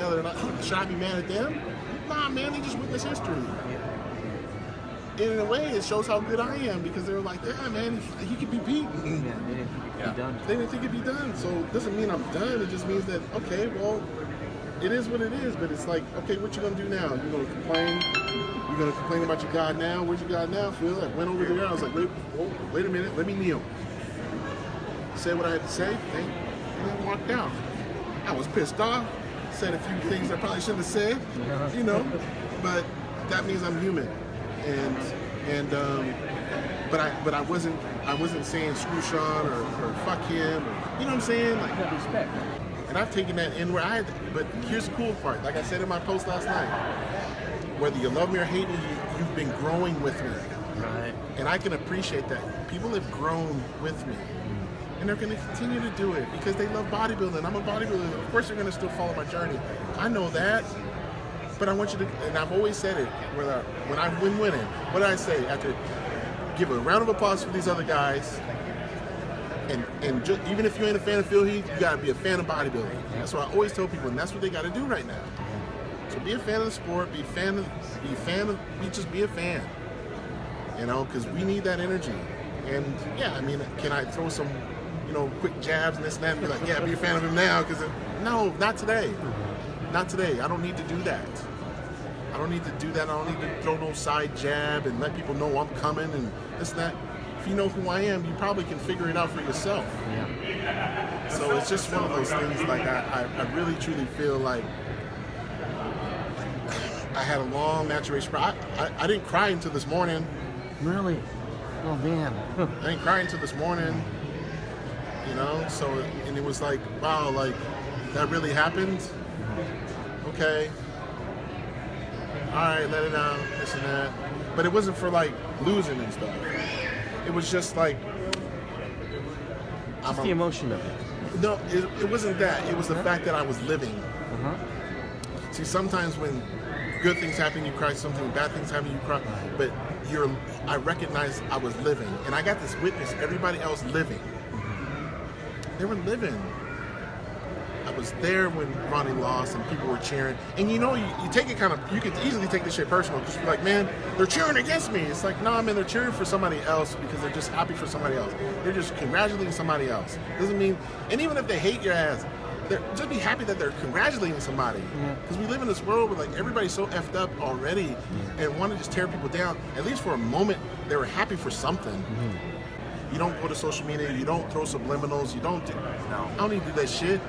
other, and should I be mad at them? Nah, man, they just witnessed history. And in a way, it shows how good I am because they were like, yeah, man, he could be beaten. Yeah, they didn't think it could be done. They didn't think it'd be done. So it doesn't mean I'm done. It just means that, okay, well, it is what it is. But it's like, okay, what you gonna do now? You gonna complain? You gonna complain about your God now? Where's your God now, Phil? I went over there. I was like, wait a minute. Let me kneel. Said what I had to say, and then walked out. I was pissed off. Said a few things I probably shouldn't have said, you know. But that means I'm human. But I wasn't saying screw Shawn or fuck him, or, you know what I'm saying? Like, Respect. and I've taken that in where but here's the cool part. Like I said in my post last night, whether you love me or hate me, you've been growing with me. Right. And I can appreciate that. People have grown with me. And they're going to continue to do it because they love bodybuilding. I'm a bodybuilder. Of course they're going to still follow my journey. I know that. But I want you to, and I've always said it, when I win winning, what did I say? After give a round of applause for these other guys, and just, even if you ain't a fan of Phil Heath, you gotta be a fan of bodybuilding. That's what I always tell people, and that's what they gotta do right now. So be a fan of the sport, just be a fan. You know, because we need that energy. And yeah, I mean, can I throw some, quick jabs and this and that and be like, yeah, be a fan of him now? Because no, not today. Not today. I don't need to do that. I don't need to throw no side jab and let people know I'm coming and this and that. If you know who I am, you probably can figure it out for yourself. Yeah. So it's just one of those things. Like I really truly feel like I had a long maturation. I didn't cry until this morning. Really? Oh man. I didn't cry until this morning. So and it was like, wow, like that really happened. Okay. All right, let it out, this and that. But it wasn't for like losing and stuff. It was just like Just the emotion of it. No, it wasn't that. It was the fact that I was living. See, sometimes when good things happen, you cry. Something bad things happen, you cry. But I recognized I was living, and I got this witness. Everybody else living. They were living. I was there when Ronnie lost and people were cheering. And you take it you can easily take this shit personal. Just be like, man, they're cheering against me. It's like, nah, man, they're cheering for somebody else because they're just happy for somebody else. They're just congratulating somebody else. Doesn't mean, and even if they hate your ass, just be happy that they're congratulating somebody. Because we live in this world where like everybody's so effed up already and want to just tear people down. At least for a moment, they were happy for something. You don't go to social media, you don't throw subliminals, I don't even do that shit.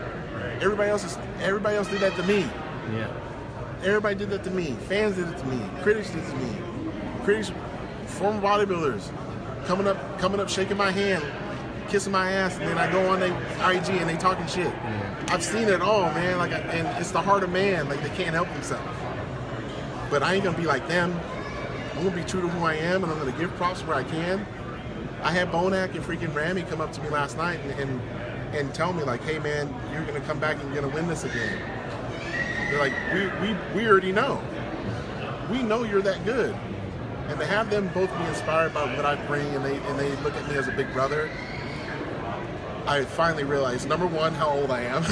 Everybody else did that to me. Yeah. Everybody did that to me. Fans did it to me. Critics did it to me. Critics, former bodybuilders, coming up, shaking my hand, kissing my ass, and then I go on their IG and they talking shit. Yeah. I've seen it all, man. And it's the heart of man. Like they can't help themselves. But I ain't gonna be like them. I'm gonna be true to who I am, and I'm gonna give props where I can. I had Bonak and freaking Ramy come up to me last night and tell me like, hey man, you're gonna come back and you're gonna win this again. They're like, we already know. We know you're that good. And to have them both be inspired by what I bring and they look at me as a big brother, I finally realized, number one, how old I am,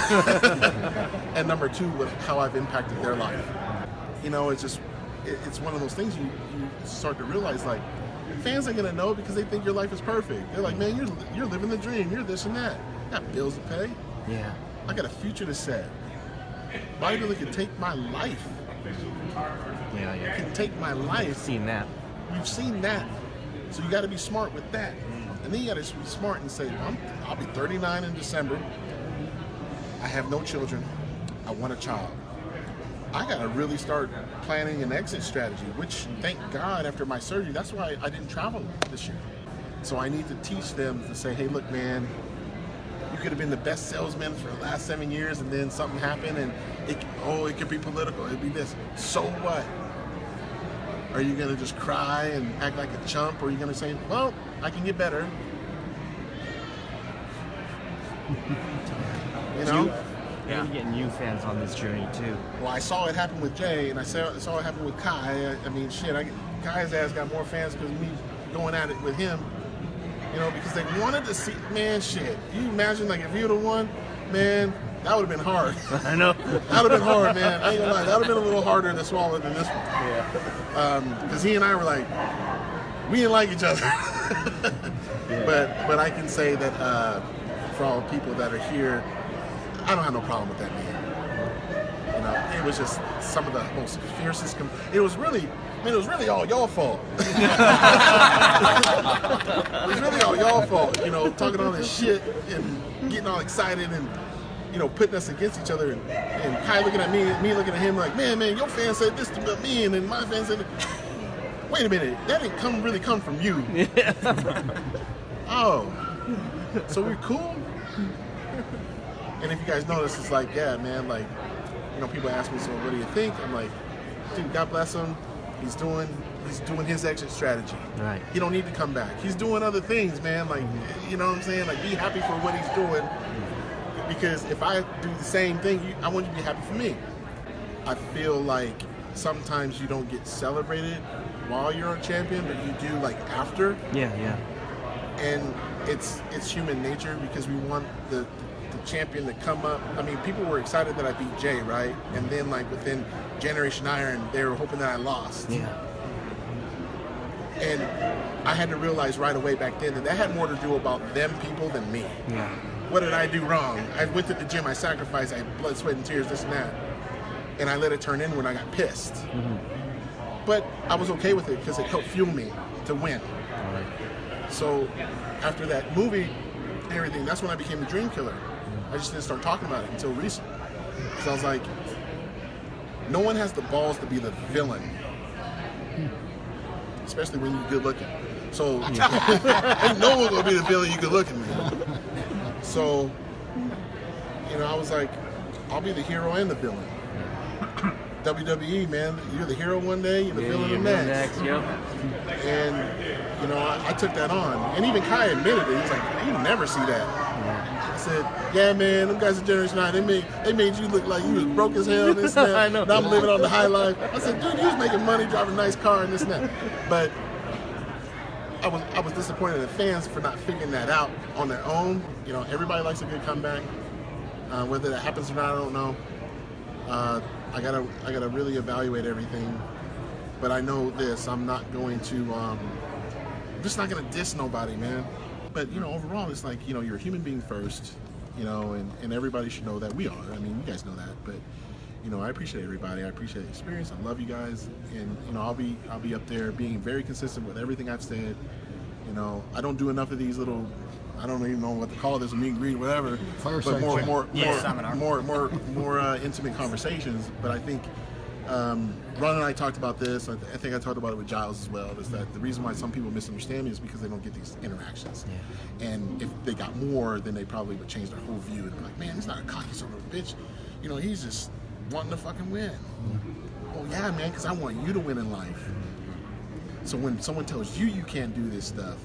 and number two, how I've impacted their life. It's one of those things you start to realize, like, fans ain't gonna know because they think your life is perfect. They're like, man, you're living the dream, you're this and that. I got bills to pay. Yeah. I got a future to set. Bodybuilding can take my life. Yeah. It can take my life. We've seen that. We've seen that. So you got to be smart with that. And then you got to be smart and say, well, I'll be 39 in December. I have no children. I want a child. I got to really start planning an exit strategy, which, thank God, after my surgery, that's why I didn't travel this year. So I need to teach them to say, hey, look, man, you could have been the best salesman for the last 7 years, and then something happened, and it could be political, it'd be this. So what? Are you gonna just cry and act like a chump, or are you gonna say, well, I can get better? Yeah. You're getting new fans on this journey too. Well, I saw it happen with Jay, and I saw it happen with Kai. I mean, shit, Kai's ass got more fans because of me going at it with him. Because they wanted to see, man, shit. You imagine, like, if you're the one, man, that would have been hard. I know. That would have been hard, man. I ain't gonna lie. That would have been a little harder to swallow than this one. Yeah. Because he and I were like, we didn't like each other. But I can say that for all the people that are here, I don't have no problem with that man. You know, it was just some of the most fiercest. It was really all y'all fault. It was really all y'all fault. You know, talking all this shit and getting all excited and, you know, putting us against each other and Kai looking at me looking at him like, man, your fan said this about me, and then my fan said, wait a minute, that didn't really come from you. Oh, so we're cool? And if you guys notice, it's like, yeah, man, like, you know, people ask me, so what do you think? I'm like, dude, God bless him. He's doing his exit strategy. Right. He don't need to come back. He's doing other things, man. Like, you know what I'm saying? Like, be happy for what he's doing. Because if I do the same thing, I want you to be happy for me. I feel like sometimes you don't get celebrated while you're a champion, but you do like after. Yeah. And it's human nature because we want the champion to come up. I mean, people were excited that I beat Jay, right? And then like within Generation Iron, they were hoping that I lost. Yeah. And I had to realize right away back then that had more to do about them people than me. Yeah. What did I do wrong? I went to the gym, I sacrificed, I had blood, sweat, and tears, this and that. And I let it turn in when I got pissed. Mm-hmm. But I was okay with it because it helped fuel me to win. All right. So after that movie and everything, that's when I became the Dream Killer. I just didn't start talking about it until recently. Because I was like, no one has the balls to be the villain. Especially when you're good looking. So ain't no one gonna be the villain you good looking, man. So, you know, I was like, I'll be the hero and the villain. WWE, man, you're the hero one day, you're the villain the next. Yep. And, you know, I took that on. And even Kai admitted it. He's like, you never see that. I said, yeah, man, them guys at Generation 9, they made you look like you was broke as hell, this and that. I know. Now I'm living on the high life. I said, dude, you was making money, driving a nice car and this and that. But I was disappointed in fans for not figuring that out on their own. You know, everybody likes a good comeback. Whether that happens or not, I don't know. I gotta really evaluate everything. But I know this, I'm not going to, I'm just not gonna diss nobody, man. But, you know, overall, it's like, you know, you're a human being first, you know, and everybody should know that we are. I mean, you guys know that, but, you know, I appreciate everybody. I appreciate the experience. I love you guys. And, you know, I'll be up there being very consistent with everything I've said. You know, I don't do enough of these little, I don't even know what to call this, a meet and greet, whatever. Fireside But more intimate conversations. But I think Ron and I talked about this. I think I talked about it with Giles as well. Is that the reason why some people misunderstand me is because they don't get these interactions. Yeah. And if they got more, then they probably would change their whole view and be like, man, he's not a cocky son of a bitch. You know, he's just wanting to fucking win. Oh yeah, man, because I want you to win in life. So when someone tells you you can't do this stuff,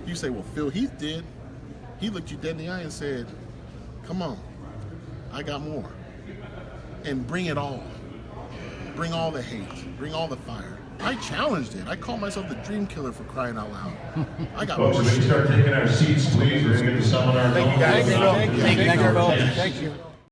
you say, well, Phil Heath did. He looked you dead in the eye and said, come on, I got more. And bring it all. Bring all the hate. Bring all the fire. I challenged it. I called myself the Dream Killer for crying out loud. I got more shit. We start taking our seats, please. We're going to get the seminar. Thank you guys. Thank you, Phil. Thank you.